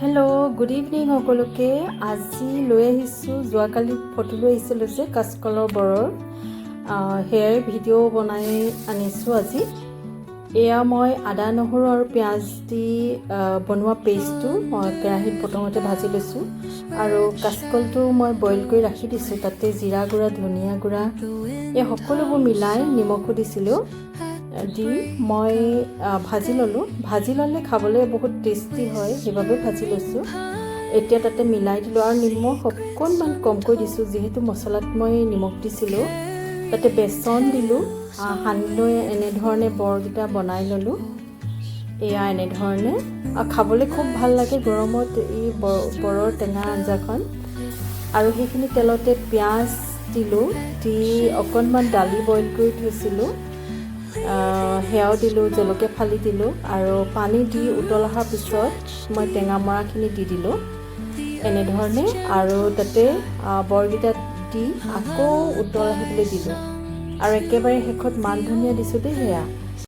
Hello' good evening সকলোকে। আজি লৈ আহিছোঁ, যোৱাকালি ফটো লৈ আহিছিলোঁ যে কাচকলৰ বৰৰ, সেয়াই ভিডিঅ' বনাই আনিছোঁ আজি। এয়া মই আদা নহৰু আৰু পিঁয়াজ দি বনোৱা পেষ্টটো মই কেৰাহীত প্ৰথমতে ভাজি লৈছোঁ আৰু কাচকলটো মই বইল কৰি ৰাখি দিছোঁ। তাতে জিৰা গুড়া, ধনিয়া গুড়া এই সকলোবোৰ মিলাই নিমখো দিছিলোঁ, দি মই ভাজি ল'লোঁ। ভাজি ল'লে খাবলৈ বহুত টেষ্টি হয়, সেইবাবে ভাজি লৈছোঁ। এতিয়া তাতে মিলাই দিলোঁ আৰু নিমখ অকণমান কমকৈ দিছোঁ, যিহেতু মছলাত মই নিমখ দিছিলোঁ। তাতে বেচন দিলোঁ, সানি লৈ এনেধৰণে বৰকেইটা বনাই ল'লোঁ। এয়া এনেধৰণে খাবলৈ খুব ভাল লাগে গৰমত এই বৰৰ টেঙা আঞ্জাখন। আৰু সেইখিনি তেলতে পিঁয়াজ দিলোঁ, দি অকণমান দালি বইল কৰি থৈছিলোঁ সেয়াও দিলোঁ, জলকীয়া ফালি দিলোঁ আৰু পানী দি উতল অহাৰ পিছত মই টেঙা মৰাখিনি দি দিলোঁ এনেধৰণে। আৰু তাতে বৰকেইটা দি আকৌ উতল আহিবলৈ দিলোঁ আৰু একেবাৰে শেষত মান ধনিয়া দিছোঁ দেই। সেয়া